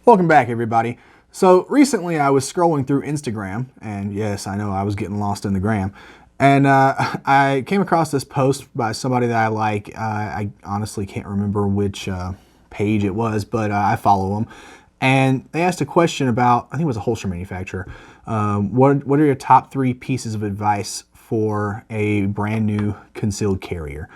Welcome back, everybody. So recently I was scrolling through Instagram, and yes, I know I was getting lost in the gram, and I came across this post by somebody that I like. I honestly can't remember which page it was, but I follow them, and they asked a question about, I think it was a holster manufacturer. What are your top 3 pieces of advice for a brand new concealed carrier?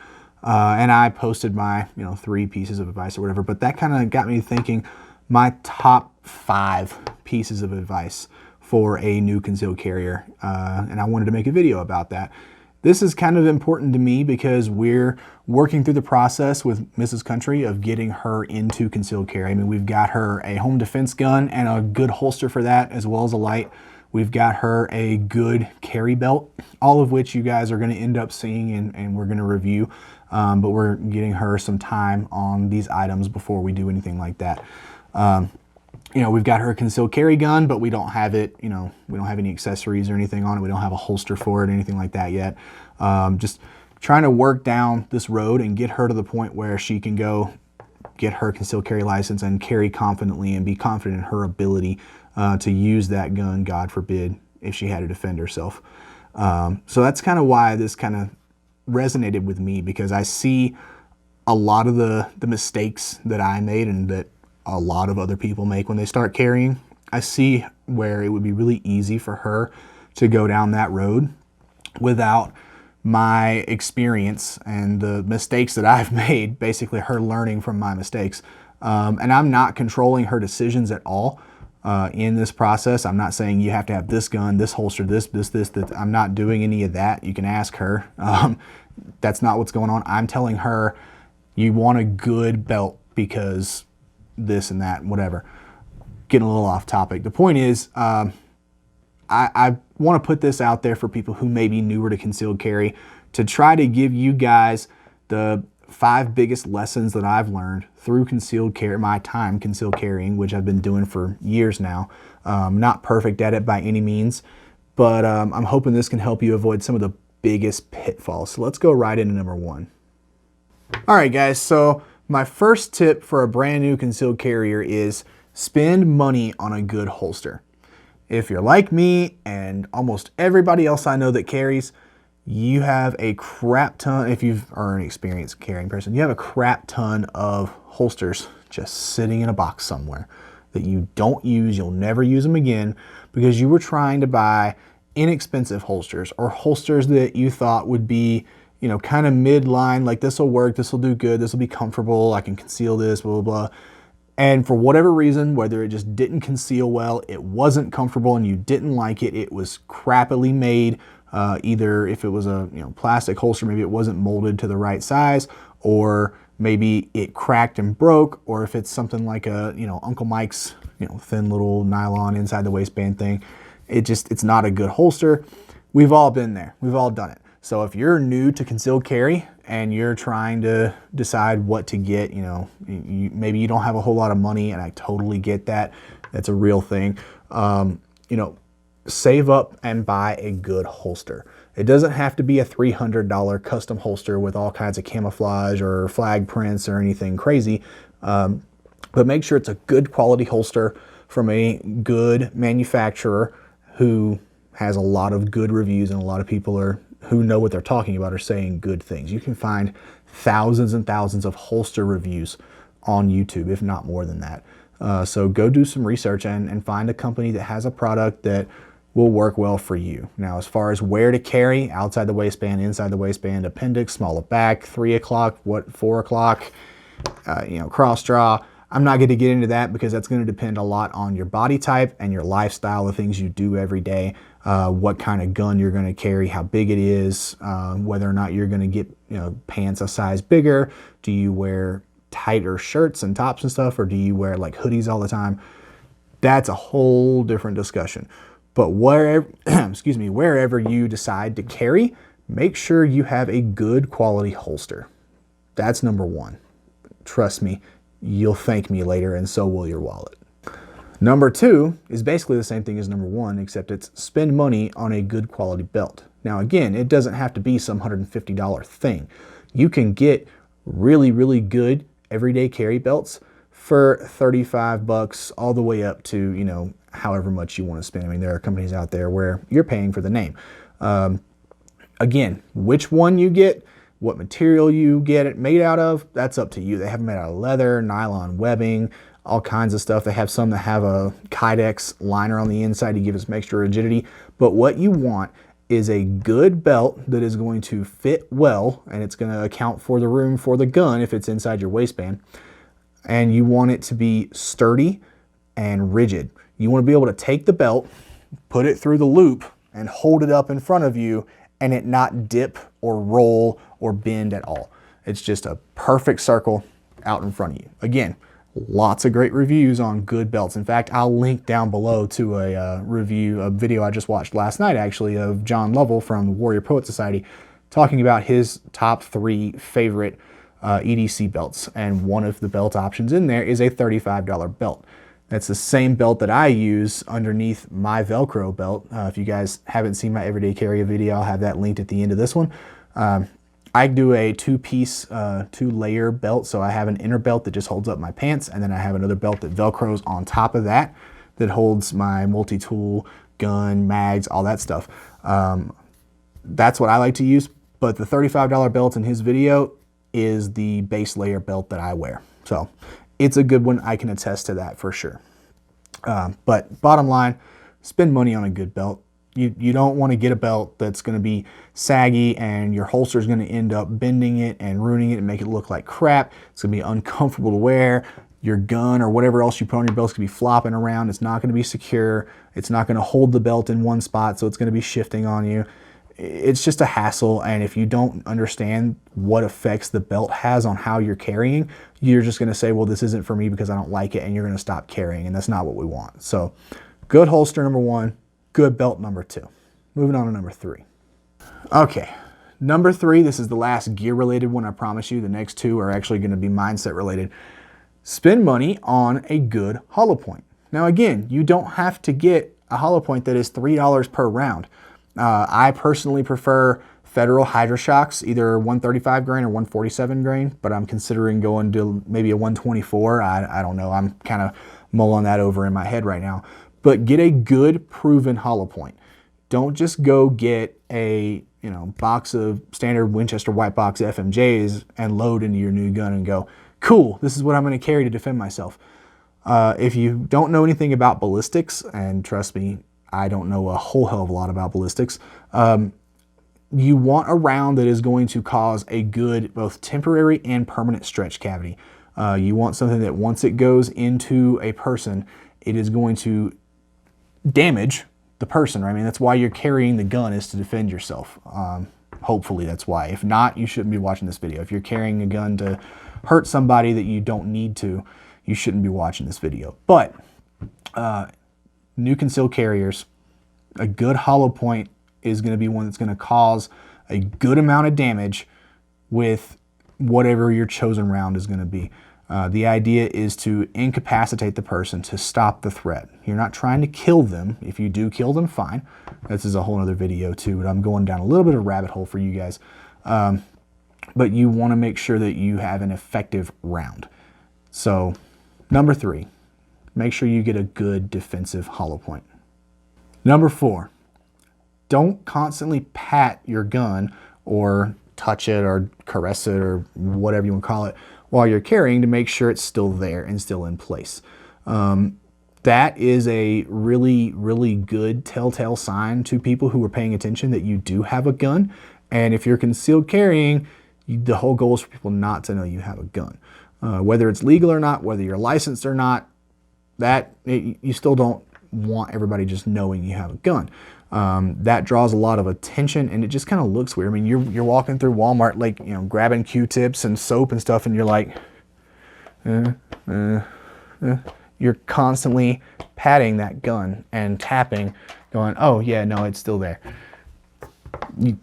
And I posted my 3 pieces of advice or whatever, but that kind of got me thinking. My top 5 pieces of advice for a new concealed carrier, and I wanted to make a video about that. This is kind of important to me because we're working through the process with Mrs. Country of getting her into concealed carry. I mean, we've got her a home defense gun and a good holster for that, as well as a light. We've got her a good carry belt, all of which you guys are going to end up seeing and we're going to review. But we're getting her some time on these items before we do anything like that. We've got her concealed carry gun, but we don't have it, we don't have any accessories or anything on it. We don't have a holster for it, anything like that yet. Just trying to work down this road and get her to the point where she can go get her concealed carry license and carry confidently and be confident in her ability to use that gun, God forbid, if she had to defend herself. So that's kind of why this kind of resonated with me, because I see a lot of the mistakes that I made and that a lot of other people make when they start carrying. I see where it would be really easy for her to go down that road without my experience and the mistakes that I've made, basically her learning from my mistakes. And I'm not controlling her decisions at all in this process. I'm not saying you have to have this gun, this holster, this, that. I'm not doing any of that. You can ask her. That's not what's going on. I'm telling her, you want a good belt because this and that, whatever. Getting a little off topic. The point is, I want to put this out there for people who may be newer to concealed carry, to try to give you guys the 5 biggest lessons that I've learned through concealed carry, my time concealed carrying, which I've been doing for years now. Not perfect at it by any means, but I'm hoping this can help you avoid some of the biggest pitfalls. So let's go right into number 1. All right, guys. So my first tip for a brand new concealed carrier is spend money on a good holster. If you're like me and almost everybody else I know that carries, you have a crap ton, if you are an experienced carrying person, you have a crap ton of holsters just sitting in a box somewhere that you don't use. You'll never use them again because you were trying to buy inexpensive holsters, or holsters that you thought would be kind of midline, like this will work, this will do good, this will be comfortable, I can conceal this, blah, blah, blah. And for whatever reason, whether it just didn't conceal well, it wasn't comfortable, and you didn't like it, it was crappily made. Either if it was a plastic holster, maybe it wasn't molded to the right size, or maybe it cracked and broke, or if it's something like a Uncle Mike's thin little nylon inside the waistband thing, it's not a good holster. We've all been there. We've all done it. So if you're new to concealed carry and you're trying to decide what to get, maybe you don't have a whole lot of money, and I totally get that. That's a real thing. Save up and buy a good holster. It doesn't have to be a $300 custom holster with all kinds of camouflage or flag prints or anything crazy. But make sure it's a good quality holster from a good manufacturer who has a lot of good reviews, and a lot of people who know what they're talking about are saying good things. You can find thousands and thousands of holster reviews on YouTube, if not more than that. So go do some research and find a company that has a product that will work well for you. Now, as far as where to carry, outside the waistband, inside the waistband, appendix, small of back, 3 o'clock, 4 o'clock, cross draw, I'm not going to get into that because that's going to depend a lot on your body type and your lifestyle, the things you do every day, what kind of gun you're going to carry, how big it is, whether or not you're going to get pants a size bigger. Do you wear tighter shirts and tops and stuff, or do you wear like hoodies all the time? That's a whole different discussion. But wherever, wherever you decide to carry, make sure you have a good quality holster. That's number 1. Trust me, you'll thank me later, and so will your wallet. Number 2 is basically the same thing as number 1, except it's spend money on a good quality belt. Now again, it doesn't have to be some $150 thing. You can get really, really good everyday carry belts for 35 bucks all the way up to, you know, however much you want to spend. I mean, there are companies out there where you're paying for the name. Again, which one you get, what material you get it made out of, that's up to you. They have them made out of leather, nylon webbing, all kinds of stuff. They have some that have a Kydex liner on the inside to give it some extra rigidity. But what you want is a good belt that is going to fit well, and it's going to account for the room for the gun if it's inside your waistband. And you want it to be sturdy and rigid. You want to be able to take the belt, put it through the loop, and hold it up in front of you and it not dip or roll or bend at all. It's just a perfect circle out in front of you. Again, lots of great reviews on good belts. In fact, I'll link down below to a video I just watched last night actually of John Lovell from the Warrior Poet Society talking about his top 3 favorite EDC belts. And one of the belt options in there is a $35 belt. That's the same belt that I use underneath my Velcro belt. If you guys haven't seen my everyday carry video, I'll have that linked at the end of this one. I do a 2-piece, 2-layer belt. So I have an inner belt that just holds up my pants, and then I have another belt that Velcros on top of that, that holds my multi-tool, gun, mags, all that stuff. That's what I like to use, but the $35 belt in his video is the base layer belt that I wear. So it's a good one. I can attest to that for sure. But bottom line, spend money on a good belt. You don't want to get a belt that's going to be saggy and your holster is going to end up bending it and ruining it and make it look like crap. It's going to be uncomfortable to wear. Your gun or whatever else you put on your belt is going to be flopping around. It's not going to be secure. It's not going to hold the belt in one spot, so it's going to be shifting on you. It's just a hassle, and if you don't understand what effects the belt has on how you're carrying, you're just going to say, well, this isn't for me because I don't like it, and you're going to stop carrying, and that's not what we want. So good holster, number 1. Good belt, number 2. Moving on to number 3. Okay, number 3, this is the last gear-related one, I promise you. The next 2 are actually going to be mindset-related. Spend money on a good hollow point. Now, again, you don't have to get a hollow point that is $3 per round. I personally prefer Federal Hydra-Shocks, either 135 grain or 147 grain, but I'm considering going to maybe a 124. I don't know. I'm kind of mulling that over in my head right now. But get a good, proven hollow point. Don't just go get a box of standard Winchester white box FMJs and load into your new gun and go, cool, this is what I'm going to carry to defend myself. If you don't know anything about ballistics, and trust me, I don't know a whole hell of a lot about ballistics, you want a round that is going to cause a good both temporary and permanent stretch cavity. You want something that once it goes into a person, it is going to damage the person. I mean, that's why you're carrying the gun, is to defend yourself. Hopefully that's why. If not, you shouldn't be watching this video. If you're carrying a gun to hurt somebody that you don't need to, you shouldn't be watching this video. But new concealed carriers, a good hollow point is going to be one that's going to cause a good amount of damage with whatever your chosen round is going to be. The idea is to incapacitate the person, to stop the threat. You're not trying to kill them. If you do kill them, fine. This is a whole other video too, but I'm going down a little bit of a rabbit hole for you guys. But you want to make sure that you have an effective round. So number 3, make sure you get a good defensive hollow point. Number 4, don't constantly pat your gun or touch it or caress it or whatever you want to call it while you're carrying to make sure it's still there and still in place. That is a really, really good telltale sign to people who are paying attention that you do have a gun. And if you're concealed carrying, the whole goal is for people not to know you have a gun. Whether it's legal or not, whether you're licensed or not, you still don't want everybody just knowing you have a gun. That draws a lot of attention, and it just kind of looks weird. I mean, you're walking through Walmart, like, grabbing Q-tips and soap and stuff, and you're like, you're constantly patting that gun and tapping, going, oh yeah, no, it's still there. You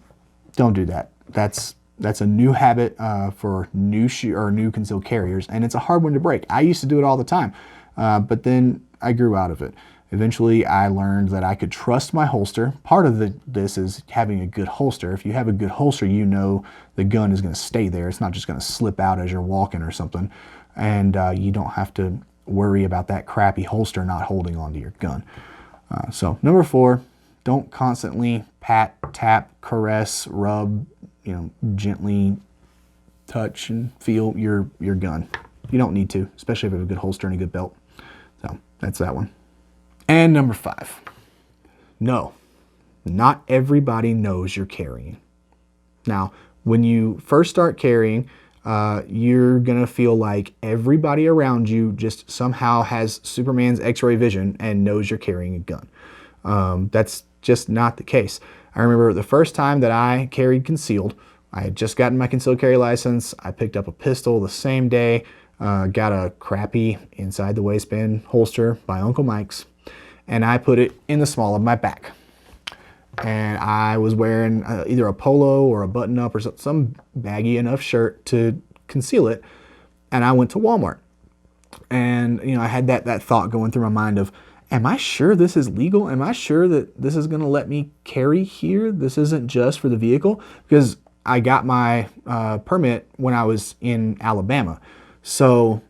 don't do that. That's a new habit for new concealed carriers, and it's a hard one to break. I used to do it all the time, but then I grew out of it. Eventually, I learned that I could trust my holster. Part of this is having a good holster. If you have a good holster, you know the gun is going to stay there. It's not just going to slip out as you're walking or something. and you don't have to worry about that crappy holster not holding onto your gun. So number 4, don't constantly pat, tap, caress, rub, gently touch and feel your gun. You don't need to, especially if you have a good holster and a good belt. So that's that one. And number 5, no, not everybody knows you're carrying. Now, when you first start carrying, you're gonna feel like everybody around you just somehow has Superman's X-ray vision and knows you're carrying a gun. That's just not the case. I remember the first time that I carried concealed, I had just gotten my concealed carry license. I picked up a pistol the same day, got a crappy inside the waistband holster by Uncle Mike's, and I put it in the small of my back. And I was wearing either a polo or a button-up or some baggy enough shirt to conceal it. And I went to Walmart. And, I had that thought going through my mind of, am I sure this is legal? Am I sure that this is going to let me carry here? This isn't just for the vehicle? Because I got my permit when I was in Alabama. So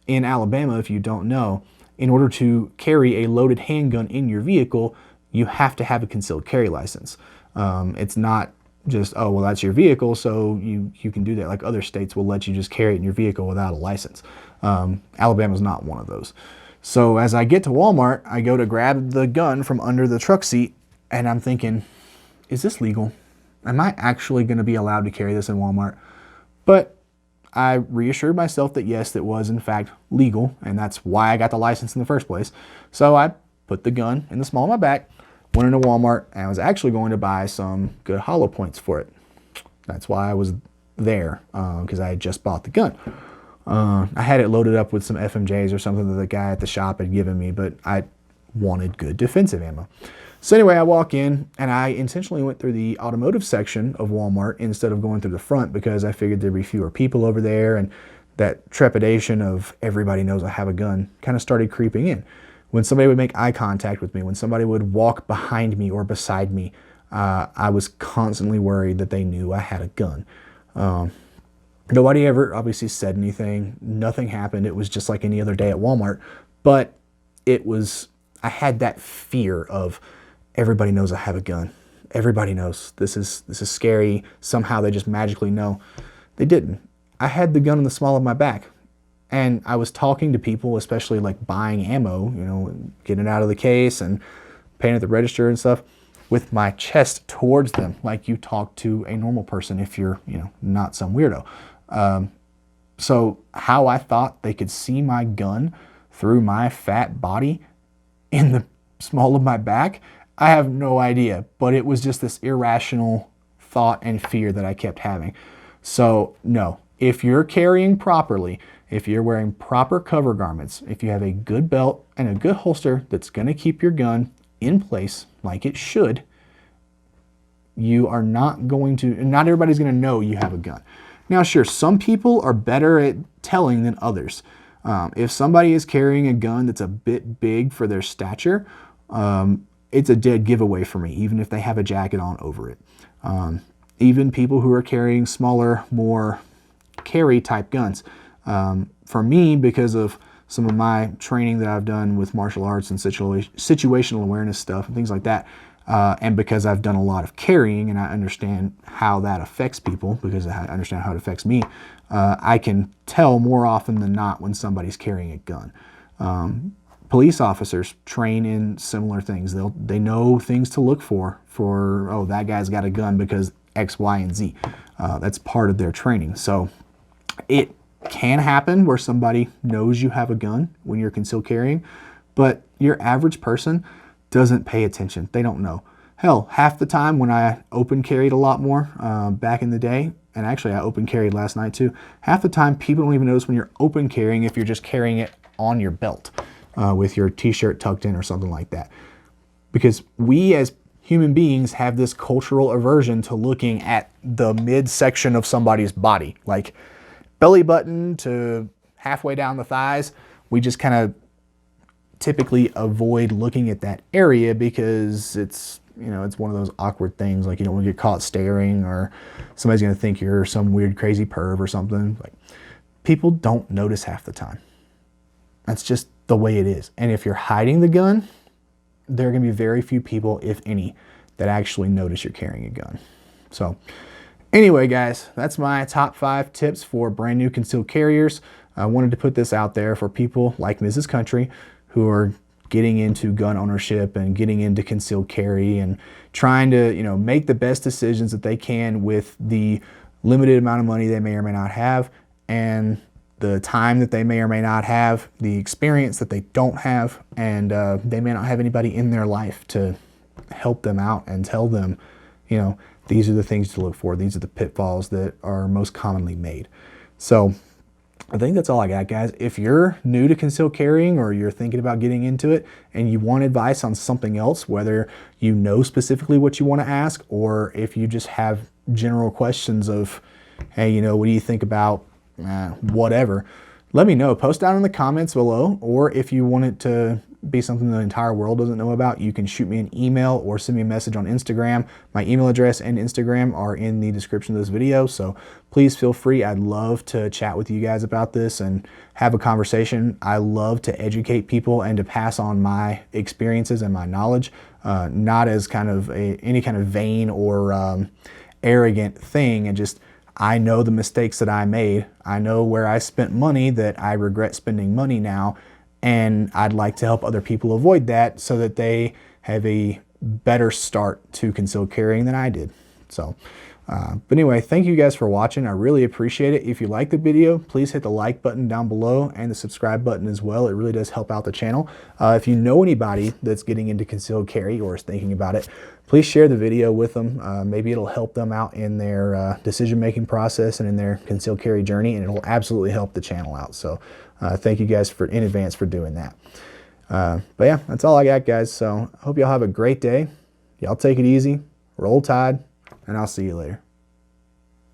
in Alabama, if you don't know, in order to carry a loaded handgun in your vehicle, you have to have a concealed carry license. It's not just, oh, well, that's your vehicle, so you can do that. Like other states will let you just carry it in your vehicle without a license. Alabama's not one of those. So as I get to Walmart, I go to grab the gun from under the truck seat, and I'm thinking, is this legal? Am I actually going to be allowed to carry this in Walmart? But I reassured myself that yes, it was in fact legal, and that's why I got the license in the first place. So I put the gun in the small of my back, went into Walmart, and I was actually going to buy some good hollow points for it. That's why I was there, because I had just bought the gun. I had it loaded up with some FMJs or something that the guy at the shop had given me, but I wanted good defensive ammo. So anyway, I walk in, and I intentionally went through the automotive section of Walmart instead of going through the front because I figured there'd be fewer people over there, and that trepidation of everybody knows I have a gun kind of started creeping in. When somebody would make eye contact with me, when somebody would walk behind me or beside me, I was constantly worried that they knew I had a gun. Nobody ever obviously said anything. Nothing happened. It was just like any other day at Walmart. But I had that fear of everybody knows I have a gun. Everybody knows this is scary. Somehow they just magically know. They didn't. I had the gun in the small of my back. And I was talking to people, especially like buying ammo, getting it out of the case and paying at the register and stuff, with my chest towards them, like you talk to a normal person if you're, not some weirdo. So how I thought they could see my gun through my fat body in the small of my back, I have no idea. But it was just this irrational thought and fear that I kept having. So no, if you're carrying properly, if you're wearing proper cover garments, if you have a good belt and a good holster that's going to keep your gun in place like it should, you are not everybody's going to know you have a gun. Now, sure, some people are better at telling than others. If somebody is carrying a gun that's a bit big for their stature, it's a dead giveaway for me, even if they have a jacket on over it. Even people who are carrying smaller, more carry type guns. For me, because of some of my training that I've done with martial arts and situational awareness stuff and things like that, and because I've done a lot of carrying and I understand how that affects people, because I understand how it affects me, I can tell more often than not when somebody's carrying a gun. Police officers train in similar things. They know things to look for, oh, that guy's got a gun because X, Y, and Z. That's part of their training. So it can happen where somebody knows you have a gun when you're concealed carrying, but your average person doesn't pay attention. They don't know. Hell, half the time when I open carried a lot more back in the day, and actually I open carried last night too, half the time people don't even notice when you're open carrying if you're just carrying it on your belt with your t-shirt tucked in or something like that. Because we as human beings have this cultural aversion to looking at the midsection of somebody's body, like belly button to halfway down the thighs. We just kind of typically avoid looking at that area because it's one of those awkward things. Like you don't want to get caught staring or somebody's going to think you're some weird crazy perv or something. Like people don't notice half the time. That's just the way it is. And if you're hiding the gun, there are going to be very few people, if any, that actually notice you're carrying a gun. So anyway, guys, that's my top 5 tips for brand new concealed carriers. I wanted to put this out there for people like Mrs. Country who are getting into gun ownership and getting into concealed carry and trying to, you know, make the best decisions that they can with the limited amount of money they may or may not have, and the time that they may or may not have, the experience that they don't have, and they may not have anybody in their life to help them out and tell them, you know, these are the things to look for. These are the pitfalls that are most commonly made. So I think that's all I got, guys. If you're new to concealed carrying or you're thinking about getting into it and you want advice on something else, whether you know specifically what you want to ask or if you just have general questions of, hey, you know, what do you think about whatever, let me know. Post down in the comments below, or if you want it to be something the entire world doesn't know about, you can shoot me an email or send me a message on Instagram. My email address and Instagram are in the description of this video, so please feel free. I'd love to chat with you guys about this and have a conversation. I love to educate people and to pass on my experiences and my knowledge, not as kind of any kind of vain or arrogant thing, and just I know the mistakes that I made. I know where I spent money that I regret spending money now, and I'd like to help other people avoid that so that they have a better start to concealed carrying than I did. So, but anyway, thank you guys for watching. I really appreciate it. If you like the video, please hit the like button down below and the subscribe button as well. It really does help out the channel. If you know anybody that's getting into concealed carry or is thinking about it, please share the video with them. Maybe it'll help them out in their decision-making process and in their concealed carry journey, and it'll absolutely help the channel out. So thank you guys in advance for doing that. But yeah, that's all I got, guys. So I hope y'all have a great day. Y'all take it easy, roll tide, and I'll see you later.